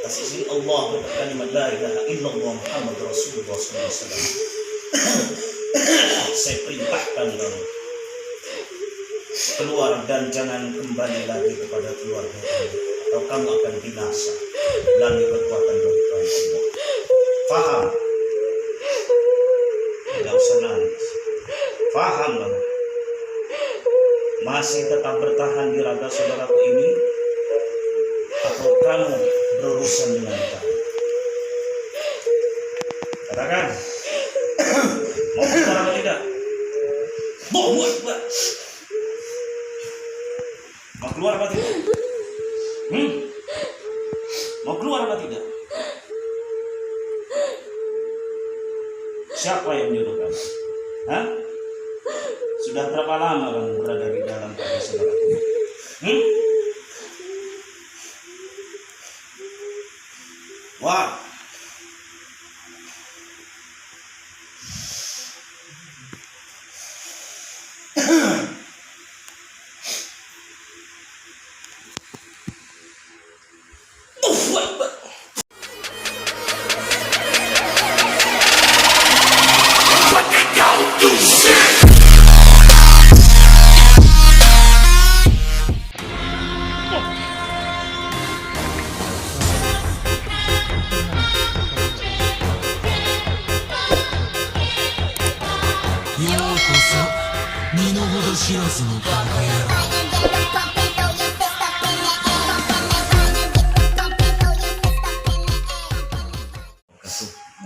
atas izin Allah kalimat la ilaha illallah Muhammad Rasulullah SAW. Saya perintahkan kamu keluar dan jangan kembali lagi kepada keluarga kamu, atau kamu akan binasa dari kekuatan Allah. Faham? Tidak usah nangis. Faham kamu? Masih tetap bertahan di raga saudaraku ini, atau kamu berurusan dengan kamu? Katakan, mau keluar atau tidak? Mau keluar apa tidak? Mau keluar apa tidak? Siapa yang menyuruh kamu? Hah? Sudah berapa lama kamu berada di dalam raga saudaraku? Wah,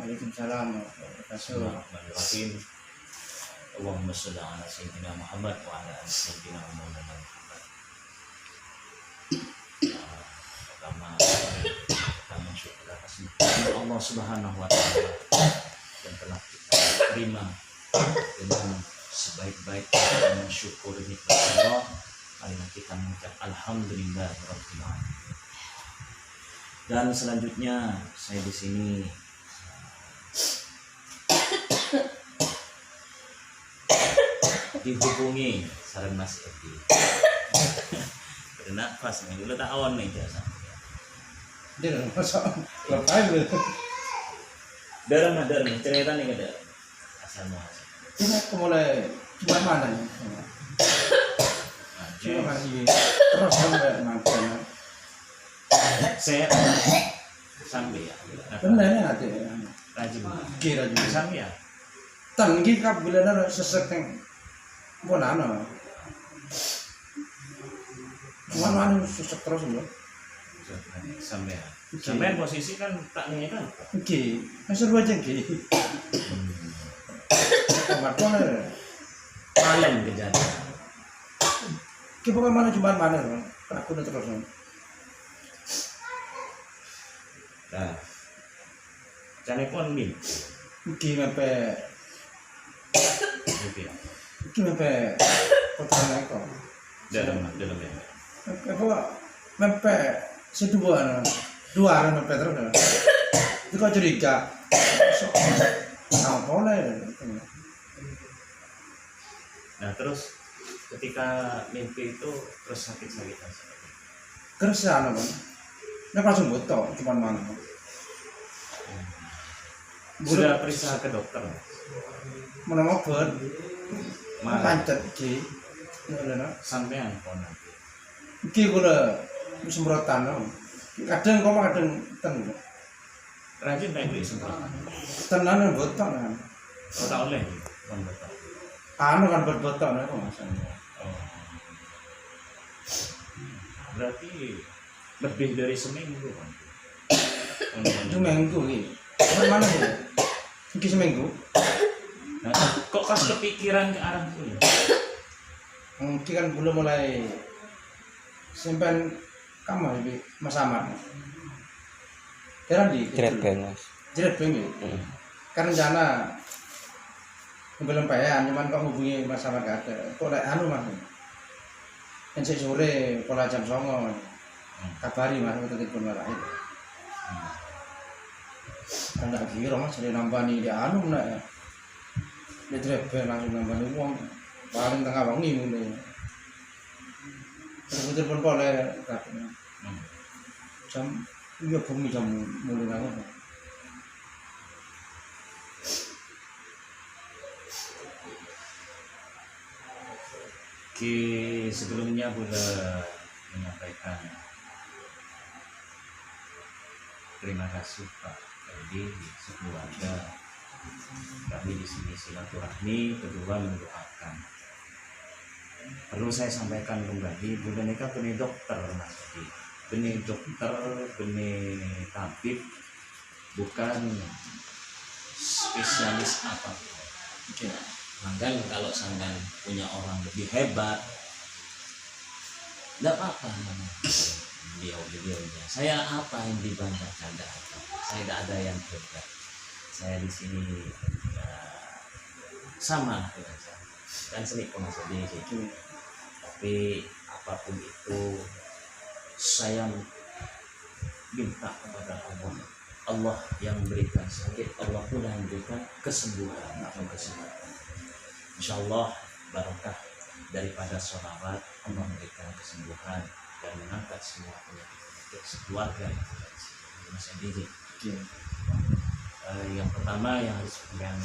Waalaikumsalam warahmatullahi. Allahumma sholli ala sayyidina Muhammad wa ala ali sayyidina Muhammad. Pertama, kami syukur atas nikmat Allah Subhanahu wa taala yang telah kita terima dengan sebaik-baik. Kita mensyukur nikmat Allah, marilah kita mengucap alhamdulillahirabbil alamin. Dan selanjutnya saya di sini dihubungi sareng Mas Edi. Bernafas nih dulu tak awan nih jasa. Dia masa ngapain lu? Darah cerita nih kada asal muasal. Ini aku mulai cuma mana nih? Cuma kasih terus sampai makan. Saya sampai ya. Benernya ada. Rajin. Kira juga Sampai ya. Tanggi kap bila ada sesek yang bonana. Mana sesek terus loh. Sampai ya. Sampai posisi kan tak nih kan. Oke, masuk aja ke. Kamar tuh Malam kejadian. Kita bukan mana cuma mana, aku udah terus. Nah, cari pon min. Oke, sampai Gitu ya. Iki mempe kotoran eko. Dalam ya. Apa mempe sedua dua mempe terus. Itu kok curiga. Apa boleh. Nah, terus ketika mimpi itu terus sakit-sakitan. Keresahan apa? Nek langsung botok cuma mana. Sudah periksa ke dokter. Mana obat. Mana Pancet iki. Ngono. sampean pon nanti. Iki kula semprotan. Kadang kok kadang ten. Rajin tak beli semprot. Tenan botok kan. Oh, tak oleh pon betul. Anu kan botok nek masalahnya. Oh. Berarti lebih dari seminggu kan. Itu minggu iki. Mana ya? Iki seminggu. Nah, kok pas kepikiran ke arah itu? Mungkin kan belum mulai simpan kamar di Mas Ahmad. Kira di Jeret beng mas. Jeret beng ya. Kan rencana belum payan, cuman kok hubungi Mas Ahmad gak ada. Kok lek anu Mas. Kan sore pola jam 09.00. Kabari Mas aku telepon lain. Kan gak kira Mas jadi nambani dia anu nak. Dia drebe langsung nambani uang. Paling tengah wangi mulai. Terus telepon pole jam Iya bumi jam mulai nangis. Sebelumnya boleh menyampaikan terima kasih Pak Ferdi sekeluarga. Kami di sini silaturahmi, kedua mendoakan. Perlu saya sampaikan kembali, Bunda Nika benih dokter Mas Ferdi, benih dokter, benih tabib, bukan spesialis apa. Maka kalau sampean punya orang lebih hebat, tidak apa-apa beliau-beliaunya. Saya apa yang dibanggakan? Tidak apa. Saya tidak ada yang hebat. Saya di sini sama dengan saya. Kan seni pengasih itu. Tapi apapun itu saya minta kepada Allah. Allah yang memberikan sakit, Allah pula yang memberikan kesembuhan atau kesehatan. Insya Allah barokah daripada sholawat, Allah memberikan kesembuhan dan mengangkat semua penyakit keluarga Mas Edi. Yang pertama yang harus kalian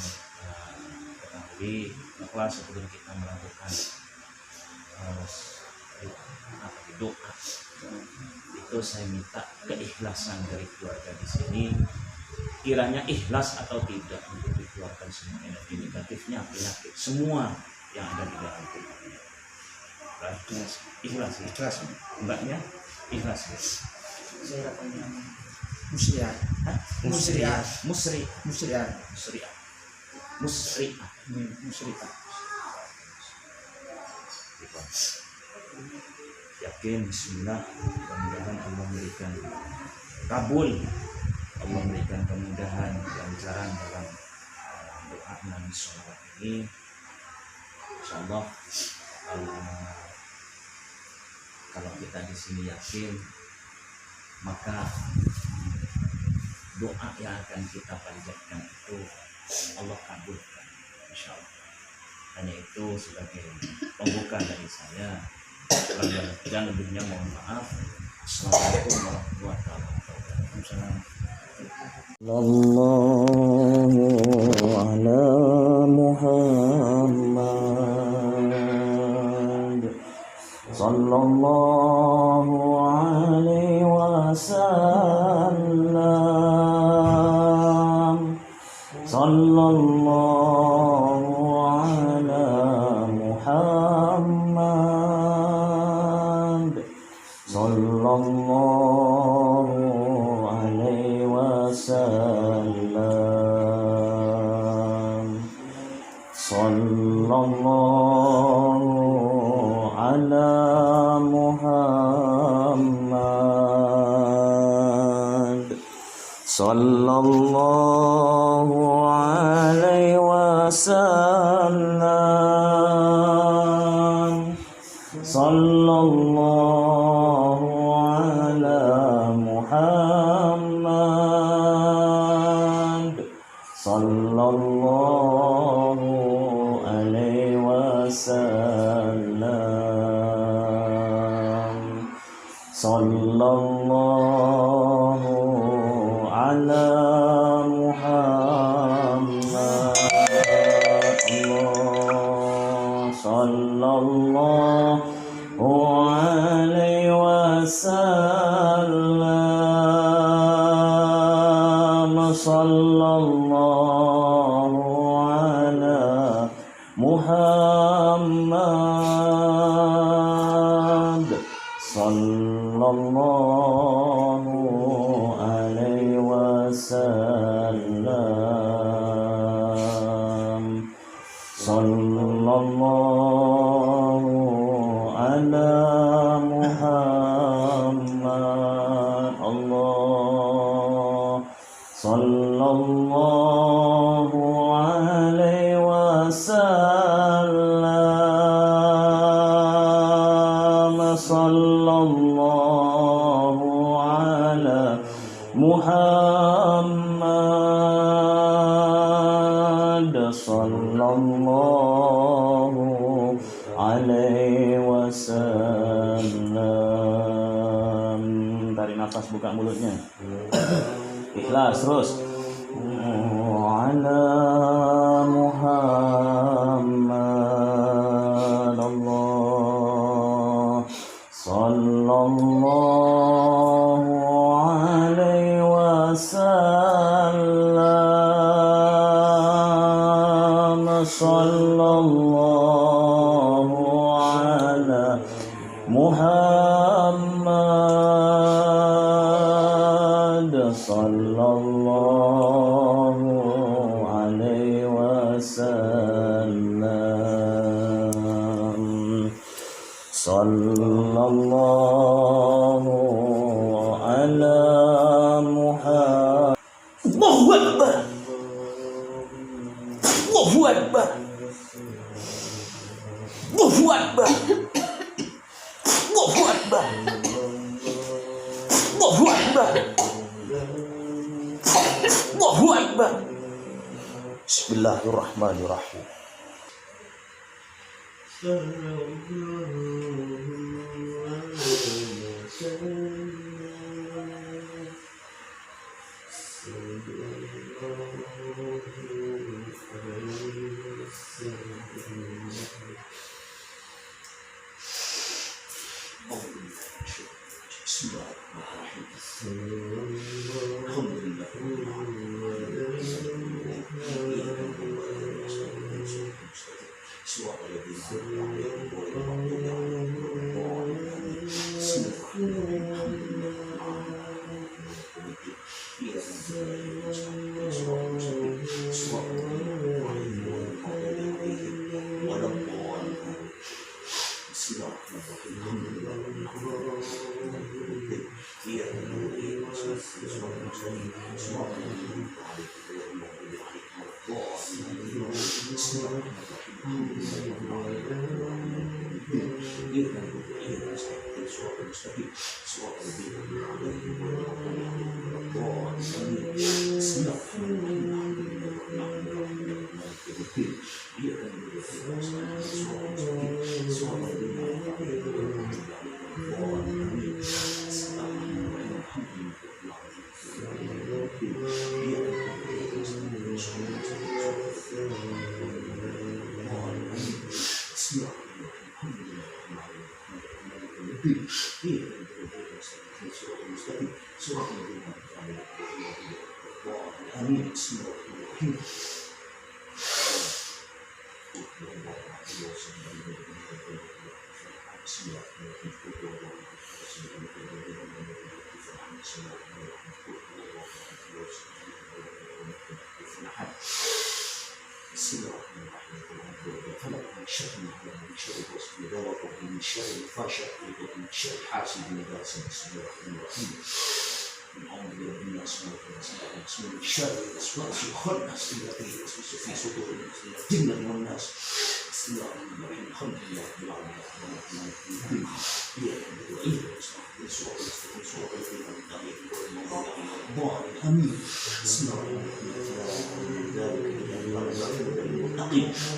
ketahui bahwa sebelum kita melakukan doa itu saya minta keikhlasan dari keluarga di sini, kiranya ikhlas atau tidak untuk dikeluarkan semua energi negatifnya, penyakit semua yang ada di dalam tubuh. Ikhlas mbaknya ikhlas ya. Saya rapanya musriah yakin bismillah, mudah-mudahan Allah memberikan kabul, Allah memberikan kemudahan kelancaran dalam doa dan sholawat ini. Insyaallah kalau kita di sini yakin, maka doa yang akan kita panjatkan itu Allah kabulkan insyaallah. Hanya itu sebagai pembuka dari saya. Dan lebihnya mohon maaf. Assalamualaikum warahmatullahi wabarakatuh. Sallallahu ala Muhammad sallallahu alaihi wasallam sallallahu ala Muhammad sallallahu alaihi wasallam sallallahu ala Muhammad sallallahu alaihi wasallam sallallahu ala Muhammad sallallahu alaihi wasallam sallallahu ala Muhammad Allah sallallahu alaihi wasallam sallallahu ala Muhammad sallallahu alaihi wasallam sallallahu ala Muhammad Allah sallallahu alaihi wasallam sallallahu ala Muhammad sallallahu alaihi wasallam. Tarik nafas, buka mulutnya. Ikhlas terus. Ala Muhammad Allah sallallahu alaihi wasallam sallallahu ala Muhammad sallallahu alaihi wasallam sallallahu ala Muhammad. Allahu Akbar. Allahu Akbar. Allahu Akbar. Allahu Akbar. Allahu Akbar. Allahu Akbar. Bismillahirrahmanirrahim. من شر الفاشع ومن شر حاسد إذا حسد. بسم الله الرحمن الرحيم. نعوذ بالله من الأسماء الحسنى من شر الوسواس الخناس الذي يوسوس في صدور الجنة والناس. بسم الله الرحمن الرحيم. الحمد لله رب العالمين الرحمن الرحيم. آمين. بسم الله الرحمن الرحيم.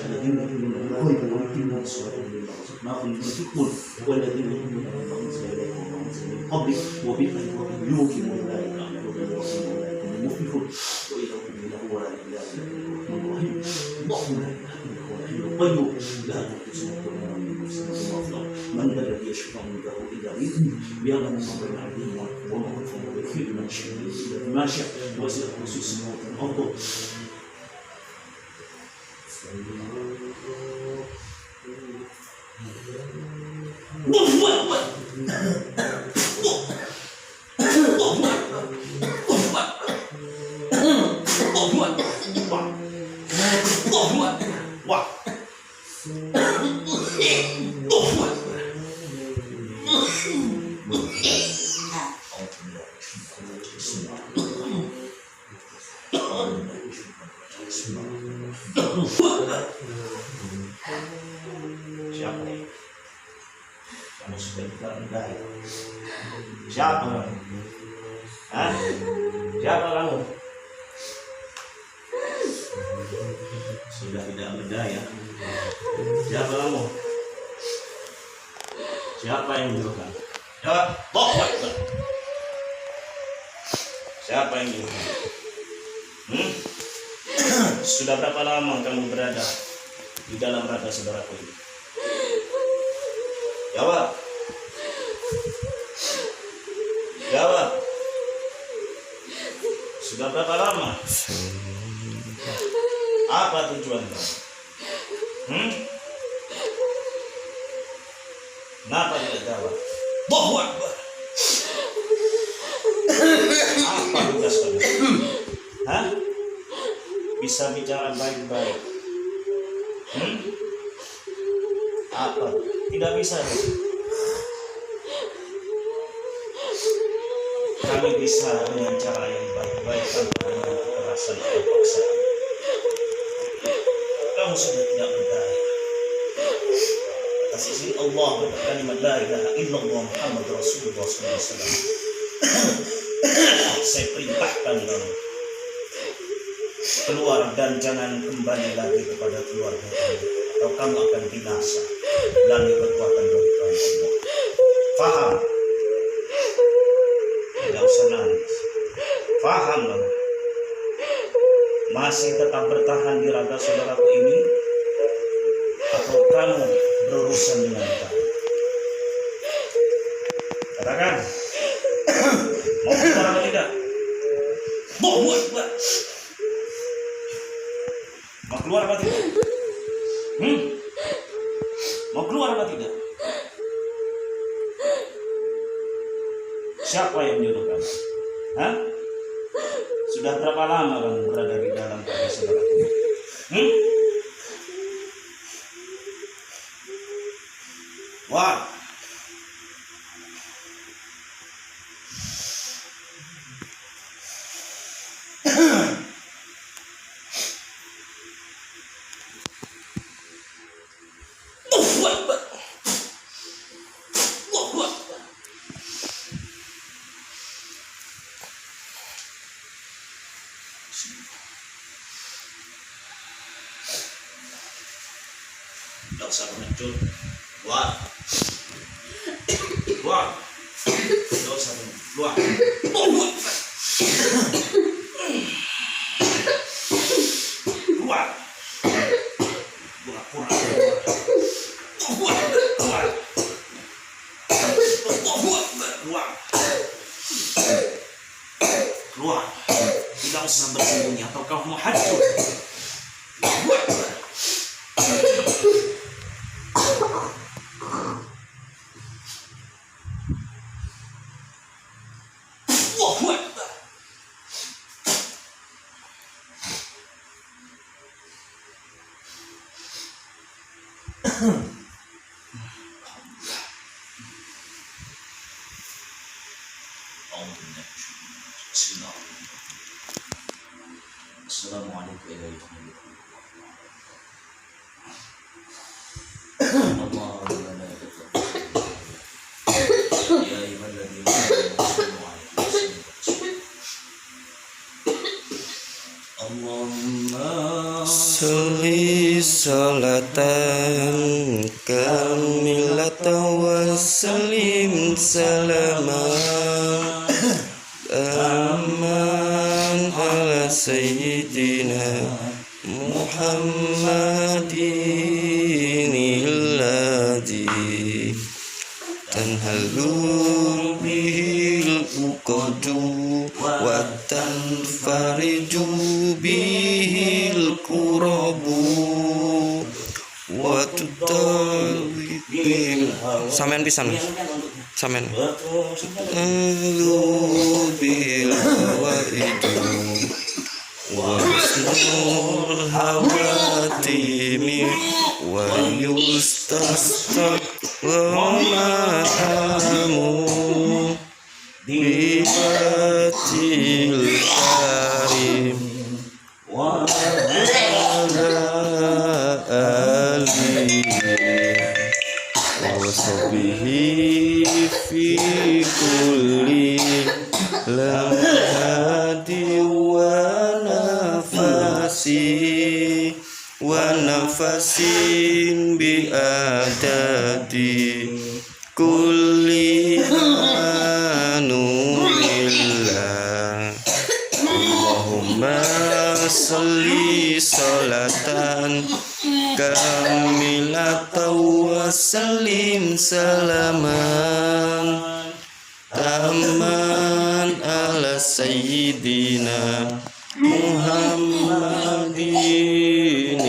الذين يؤمنون بالغيب ويقيمون الصلاة ومما رزقناهم ينفقون والذين يؤمنون بما أنزل إليك وما أنزل من قبلك وبالآخرة يوقنون أولئك على هدى من ربهم أولئك هم المفلحون. وإلهكم إله ولا إله إلا هو الرحمن الرحيم. اللهم لا إله إلا هو الحي القيوم لا تأخذه سنة ولا نوم من ذا الذي يشفع عنده إلا بإذنه يعلم ما بين أيديهم وما خلفهم ويغفر لمن شاء ما شاء وسع كرسيه السماوات والأرض. Siapa nih? Kamu sudah kita rendah ya? Siapa kamu? Hah? Siapa kamu? Sudah tidak berdaya. Siapa kamu? Siapa yang menyuruhkan? Jawab. Siapa yang nyuruh? Sudah berapa lama kamu berada di dalam rada saudaraku ini? Jawab. Jawab. Sudah berapa lama? Apa tujuan kamu? Kenapa tidak jawab? Allahu Akbar. Apa tugas kamu? Hah? Bisa bicara baik-baik. Apa? Tidak bisa. Kami bisa dengan cara yang baik-baik tanpa dengan kekerasan atau paksaan. Kamu sudah tidak berdaya. Atas izin Allah berkalimat la ilaha illallah Muhammad Rasulullah SAW. Saya perintahkan kamu keluar dan jangan kembali lagi kepada keluarga kamu, atau kamu akan binasa melalui kekuatan dari Allah. Faham? Tidak usah nangis. Faham kamu? Masih tetap bertahan di raga saudaraku ini, atau kamu berurusan dengan kami? Katakan, mau keluar atau tidak? Mau keluar apa tidak? Mau keluar apa tidak? Siapa yang menyuruh kamu? Hah? Sudah berapa lama kamu berada di dalam keadaan saudaraku? Wah. Tidak usah mengecut. Keluar. Keluar. Tidak usah mengecut. Keluar. Keluar. Pura-pura keluar. Keluar. Keluar. Keluar. Tidak usah bersembunyi atau kau mau hancur. Assalamualaikum warahmatullahi Sholli sholatan kamilatan wa salim salaman aman ala sayyidina Muhammadin alladhi tanhalu bihil uqadu wa tanfariju bihil kurabu wa tutawi bil sampean pisan sampean bil waidu wa husnul hawatimi wa yustasqa wa ma'amu bibatil karim wa wasbihi fi kulli lamhadi wa nafasin bi adadi kulli anumillah Allahumma salli salatan kamilatan wa sallim salaman taman ala sayyidina Muhammadin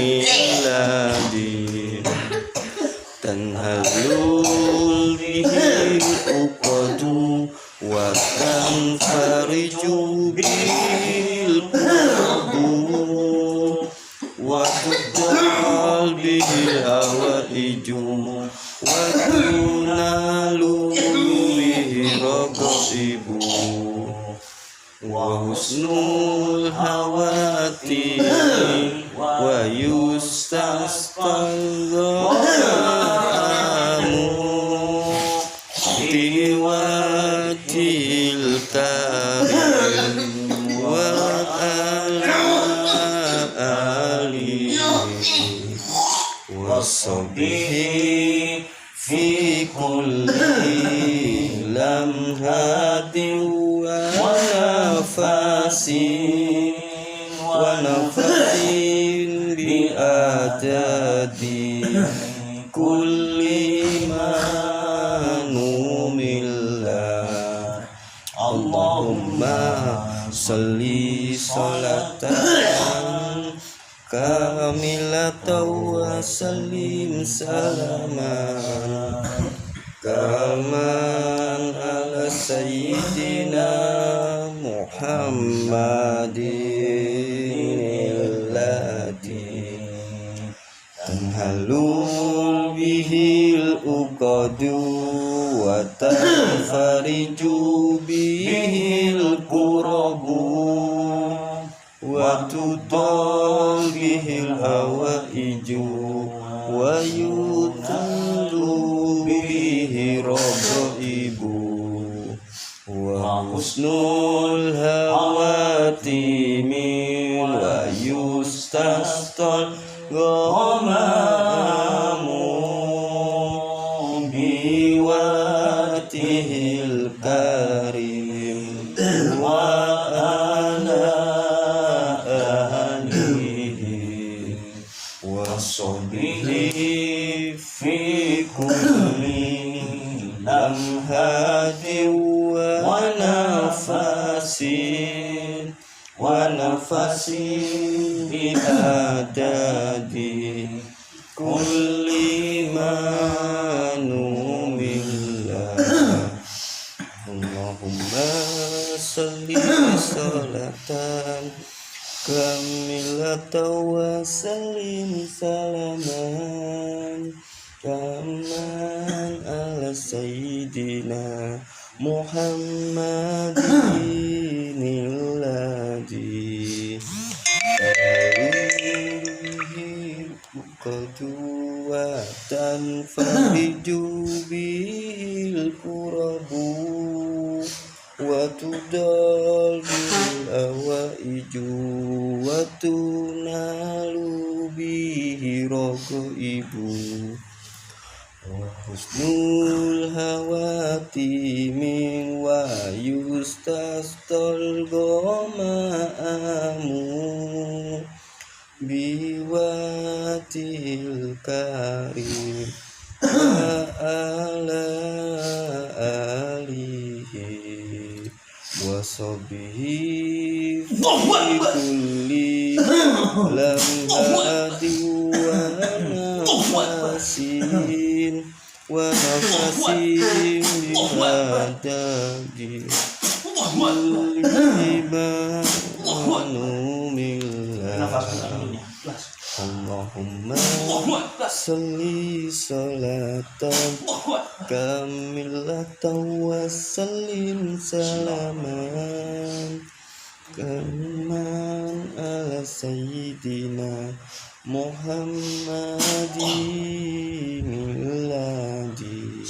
alladhi tanhalul bihi uqadu wa tanfariju bil qurbu wa tudal bihi hawaiju wa tunalu bihi raqaibu wa husnul hawati wa yustasqal ghamu tiwatil karim wa alihi wa sahbihi fi kulli lamhatin wa nafasin bi adadi kulli manumillah. Allahumma salli salatan kamilatan wa sallim salaman kaman ala sayyidina Muhammadin alladhi tanhalul bihil uqadu wa tanfariju bihil kurabu wa tudal bihil hawaiju wa yutalu bihi raqaibu wa husnul hawati min wa yustasqal ghamamu biwatihil karim wa ala alihi wa sahbihi fi kulli lamhati wa nafasin bi adadi kulli manumillah. Allahumma salli salatan kamilatan wa sallim salaman kaman ala sayyidina Muhammadin alladhi tanhalul uqadu wa tanfariju bil kurabu wa tudal bil awaiju wa tunalu bihi raqaibu wa husnul hawati min wa yustasqal ghamaamu biwatil karim wa ala alihi wa sahbihi fi kulli lamhati wa nafasin bihadadi kulli manumillah. Allahumma salli salatan kamilatan wa sallim salaman kaman ala sayyidina Muhammadin alladhi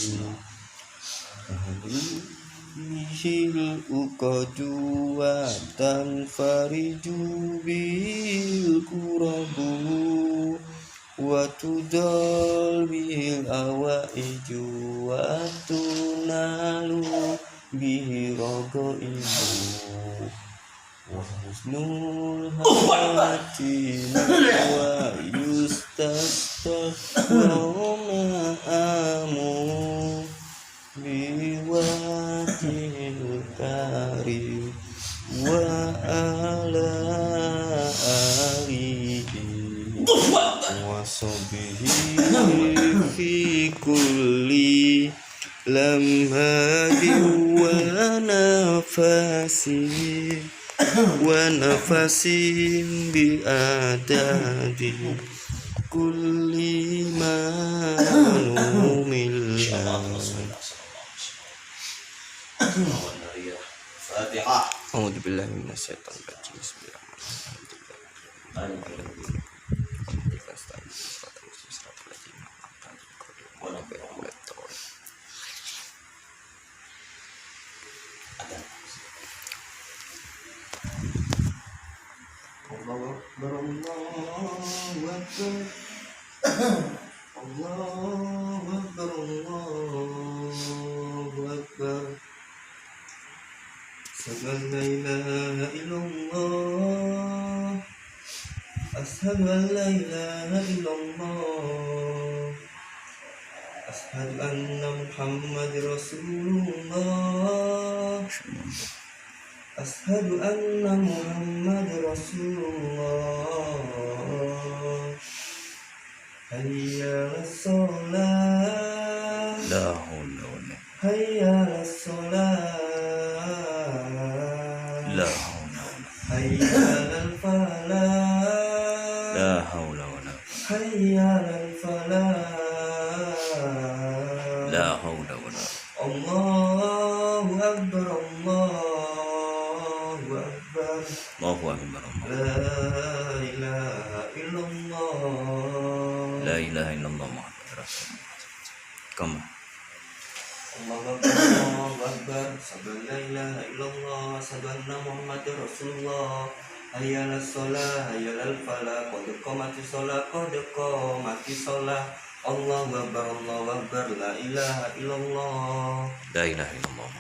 bihil uqadu wa tanfariju bil kurabu wa tudal bil awaiju wa tunalu bihi raqaibu husnul hati wa yustasqa wa ma'amu biwatil karim wa ala alihi wa sahbihi fi kulli lamhadi wa nafasi bi adadi kulli manumil Fatihah. A'udzu billahi minasyaitonir rajim. Bismillahirrahmanirrahim. Allahu Akbar, Allahu Akbar, Allahu Akbar, Allahu Akbar. Asyhadu an la ilaha illallah, asyhadu an la ilaha illallah, asyhadu anna Muhammadar Rasulullah, asyhadu anna Muhammadar Rasulullah. Hayya 'alas shalah, la haula wala hayya 'alas shalah, la haula wala hayya 'alal falah, la haula wala hayya 'alal falah, la haula wala. Allahu akbar, Allahu akbar, Allahu akbar, la ilaha illallah, la ilaha illallah Muhammadur Rasulullah. Come. Allahu akbar, Allahu akbar, asyhadu an la ilaha illallah, asyhadu anna Muhammadar Rasulullah. Hayya 'alas shalah, hayya 'alal falah, qad qamatis shalah, qad qamatis shalah. Allahu akbar, la ilaha illallah, la ilaha illallah.